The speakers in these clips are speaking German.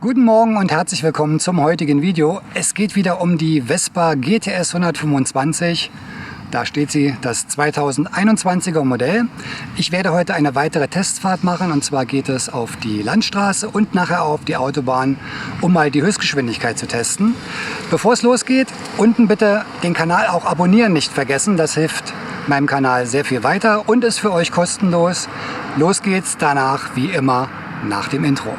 Guten Morgen und herzlich willkommen zum heutigen Video. Es geht wieder um die Vespa GTS 125. Da steht sie, das 2021er Modell. Ich werde heute eine weitere Testfahrt machen, und zwar geht es auf die Landstraße und nachher auf die Autobahn, um mal die Höchstgeschwindigkeit zu testen. Bevor es losgeht, unten bitte den Kanal auch abonnieren nicht vergessen. Das hilft meinem Kanal sehr viel weiter und ist für euch kostenlos. Los geht's danach, wie immer, nach dem Intro.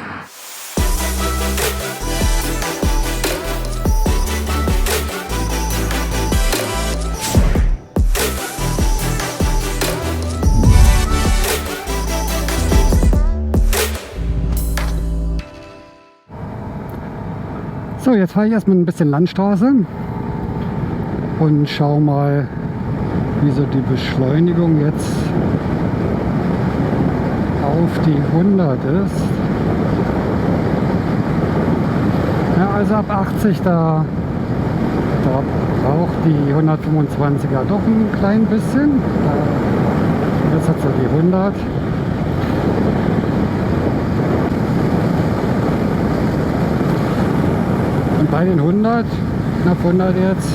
So, jetzt fahre ich erstmal ein bisschen Landstraße und schau mal, wie so die Beschleunigung jetzt auf die 100 ist. Ja, also ab 80, da braucht die 125er doch ein klein bisschen. Jetzt hat sie die 100. Bei den 100, knapp 100 jetzt,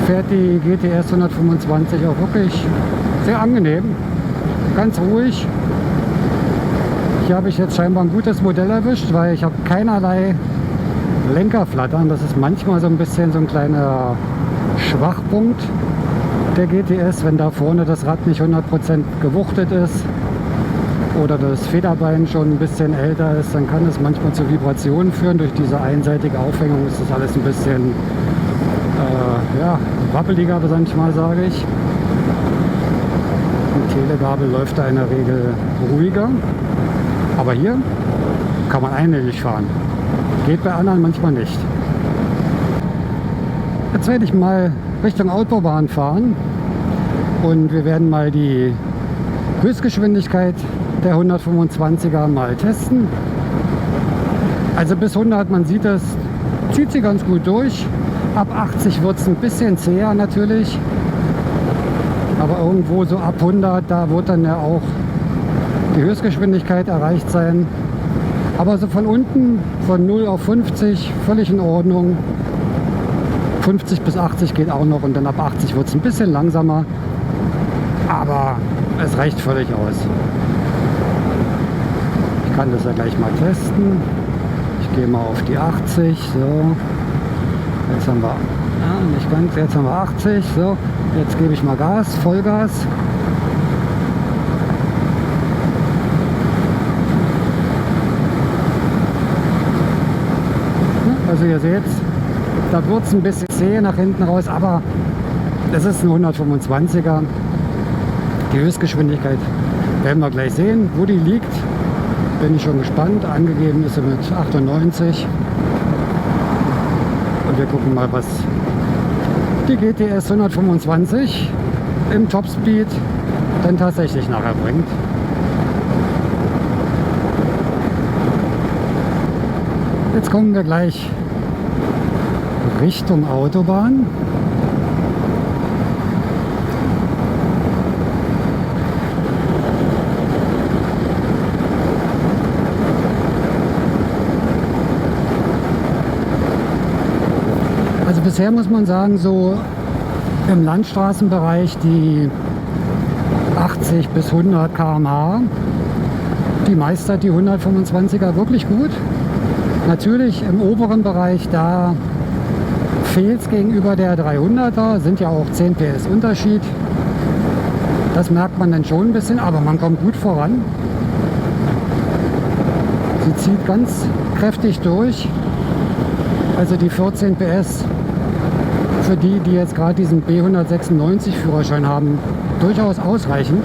fährt die GTS 125 auch wirklich sehr angenehm, ganz ruhig. Hier habe ich jetzt scheinbar ein gutes Modell erwischt, weil ich habe keinerlei Lenkerflattern. Das ist manchmal so ein bisschen so ein kleiner Schwachpunkt der GTS, wenn da vorne das Rad nicht 100% gewuchtet ist oder das Federbein schon ein bisschen älter ist, dann kann es manchmal zu Vibrationen führen. Durch diese einseitige Aufhängung ist das alles ein bisschen wappeliger, manchmal sage ich. Die Telegabel läuft da in der Regel ruhiger. Aber hier kann man einhellig fahren. Geht bei anderen manchmal nicht. Jetzt werde ich mal Richtung Autobahn fahren und wir werden mal die Höchstgeschwindigkeit der 125er mal testen. Also bis 100, man sieht es, zieht sie ganz gut durch. Ab 80 wird es ein bisschen zäher natürlich. Aber irgendwo so ab 100, da wird dann ja auch die Höchstgeschwindigkeit erreicht sein. Aber so von unten, von 0 auf 50, völlig in Ordnung. 50 bis 80 geht auch noch und dann ab 80 wird es ein bisschen langsamer. Aber es reicht völlig aus. Ich kann das ja gleich mal testen. Ich gehe mal auf die 80. So. Jetzt haben wir, nicht ganz, jetzt haben wir 80. So. Jetzt gebe ich mal Gas, Vollgas. Also ihr seht, da wird es ein bisschen zäh nach hinten raus, aber das ist ein 125er. Die Höchstgeschwindigkeit werden wir gleich sehen, wo die liegt. Bin ich schon gespannt. Angegeben ist sie mit 98. Und wir gucken mal, was die GTS 125 im Topspeed dann tatsächlich nachher bringt. Jetzt kommen wir gleich Richtung Autobahn. Also bisher muss man sagen, so im Landstraßenbereich die 80 bis 100 km/h, die meistert die 125er wirklich gut. Natürlich im oberen Bereich, da fehlt es gegenüber der 300er, sind ja auch 10 PS Unterschied. Das merkt man dann schon ein bisschen, aber man kommt gut voran. Sie zieht ganz kräftig durch. Also die 14 PS für die, die jetzt gerade diesen B196 Führerschein haben, durchaus ausreichend.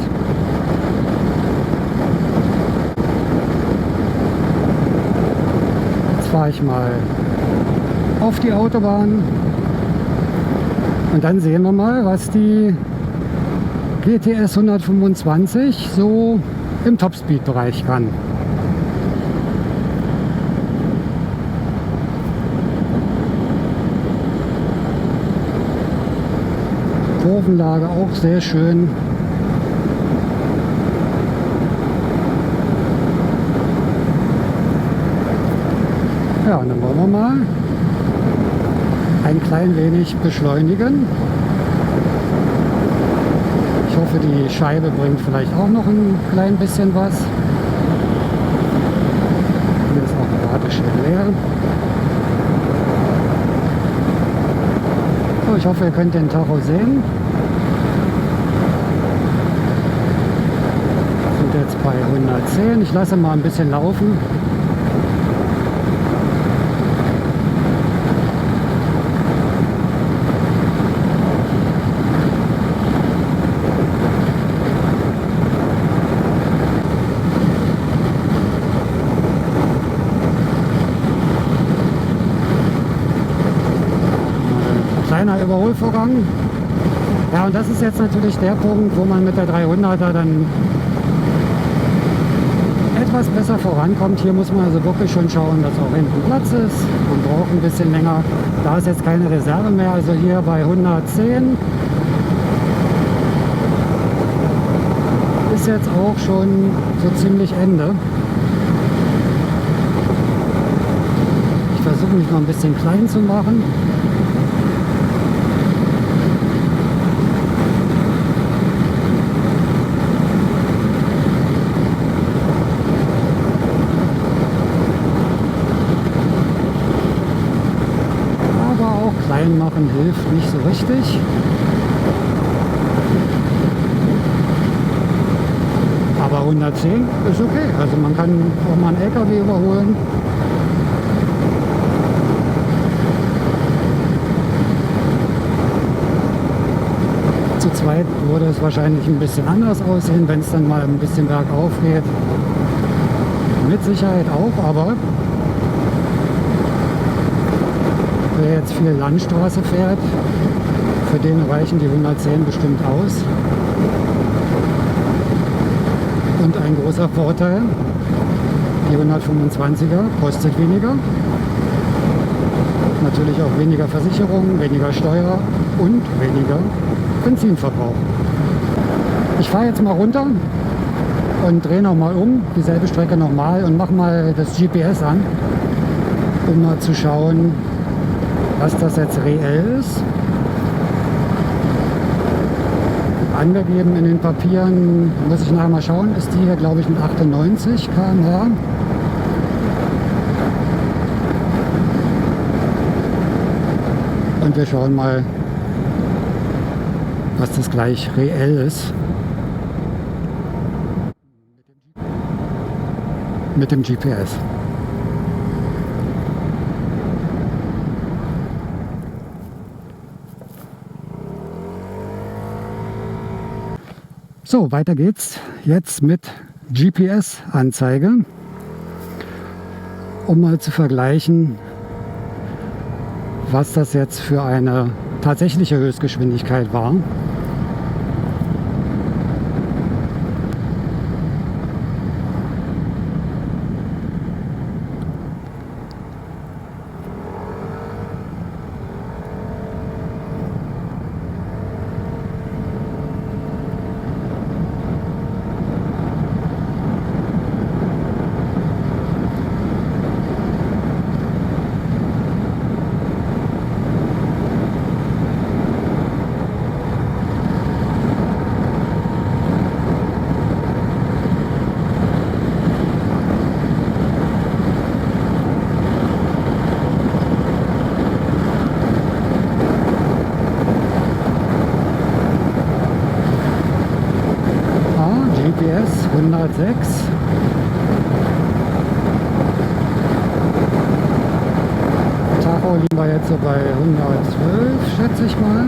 Jetzt fahre ich mal auf die Autobahn und dann sehen wir mal, was die GTS 125 so im Topspeed-Bereich kann. Kurvenlage auch sehr schön. Ja, und dann wollen wir mal ein klein wenig beschleunigen. Ich hoffe, die Scheibe bringt vielleicht auch noch ein klein bisschen was. Hier ist auch ein Warteschild leer. So, ich hoffe, ihr könnt den Tacho sehen. Wir sind jetzt bei 110. Ich lasse mal ein bisschen laufen. Kleiner Überholvorgang. Ja, und das ist jetzt natürlich der Punkt, wo man mit der 300er dann etwas besser vorankommt. Hier muss man also wirklich schon schauen, dass auch hinten Platz ist. Man braucht ein bisschen länger. Da ist jetzt keine Reserve mehr, also hier bei 110 ist jetzt auch schon so ziemlich Ende. Ich versuche mich noch ein bisschen klein zu machen. Klein machen hilft nicht so richtig. Aber 110 ist okay. Also man kann auch mal einen LKW überholen. Zu zweit würde es wahrscheinlich ein bisschen anders aussehen, wenn es dann mal ein bisschen bergauf geht. Mit Sicherheit auch, aber wer jetzt viel Landstraße fährt, für den reichen die 110 bestimmt aus. Und ein großer Vorteil, die 125er kostet weniger. Natürlich auch weniger Versicherung, weniger Steuer und weniger Benzinverbrauch. Ich fahre jetzt mal runter und drehe nochmal um, dieselbe Strecke nochmal und mache mal das GPS an, um mal zu schauen, was das jetzt reell ist. Angegeben in den Papieren, muss ich nachher mal schauen, ist die hier glaube ich mit 98 km/h. Und wir schauen mal, was das gleich reell ist. Mit dem GPS. So, weiter geht's jetzt mit GPS-Anzeige, um mal zu vergleichen, was das jetzt für eine tatsächliche Höchstgeschwindigkeit war. GPS 106. Tacho liegen wir jetzt so bei 112, schätze ich mal.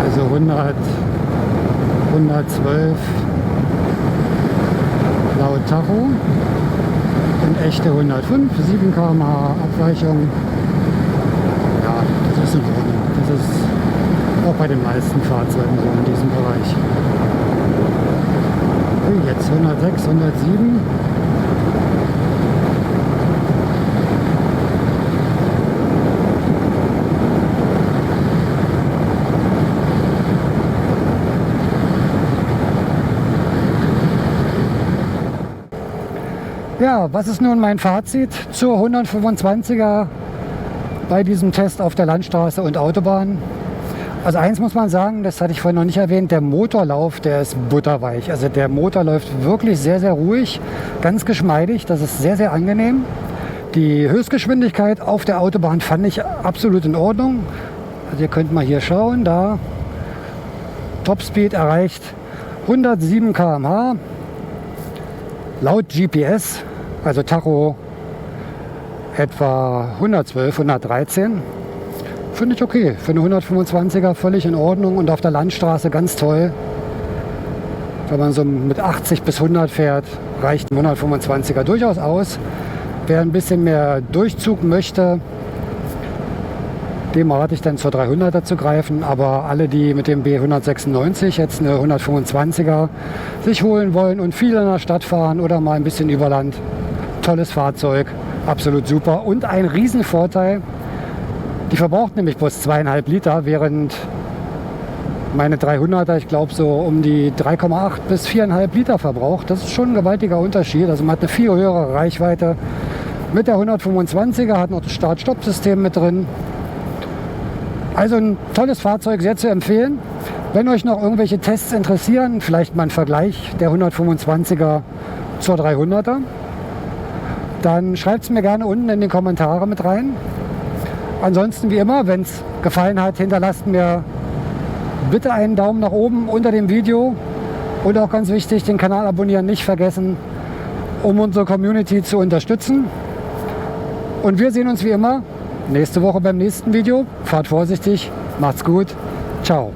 Also 112 laut Tacho und echte 105, 7 km/h Abweichung. Das ist in Ordnung. Das ist auch bei den meisten Fahrzeugen so in diesem Bereich. Jetzt 106, 107. Ja, was ist nun mein Fazit zur 125er bei diesem Test auf der Landstraße und Autobahn? Also eins muss man sagen, das hatte ich vorhin noch nicht erwähnt, der Motorlauf, der ist butterweich. Also der Motor läuft wirklich sehr, sehr ruhig, ganz geschmeidig, das ist sehr, sehr angenehm. Die Höchstgeschwindigkeit auf der Autobahn fand ich absolut in Ordnung. Also ihr könnt mal hier schauen, da Topspeed erreicht 107 km/h. Laut GPS, also Tacho, etwa 112, 113. Finde ich okay. Für eine 125er völlig in Ordnung und auf der Landstraße ganz toll. Wenn man so mit 80 bis 100 fährt, reicht ein 125er durchaus aus. Wer ein bisschen mehr Durchzug möchte, dem rate ich dann zur 300er zu greifen. Aber alle, die mit dem B196 jetzt eine 125er sich holen wollen und viel in der Stadt fahren oder mal ein bisschen über Land, tolles Fahrzeug, absolut super. Und ein Riesenvorteil, die verbraucht nämlich bloß 2,5 Liter, während meine 300er, ich glaube, so um die 3,8 bis 4,5 Liter verbraucht. Das ist schon ein gewaltiger Unterschied. Also man hat eine viel höhere Reichweite. Mit der 125er hat noch das Start-Stopp-System mit drin. Also ein tolles Fahrzeug, sehr zu empfehlen. Wenn euch noch irgendwelche Tests interessieren, vielleicht mal ein Vergleich der 125er zur 300er, dann schreibt es mir gerne unten in die Kommentare mit rein. Ansonsten wie immer, wenn es gefallen hat, hinterlasst mir bitte einen Daumen nach oben unter dem Video und auch ganz wichtig, den Kanal abonnieren nicht vergessen, um unsere Community zu unterstützen. Und wir sehen uns wie immer nächste Woche beim nächsten Video. Fahrt vorsichtig, macht's gut, ciao.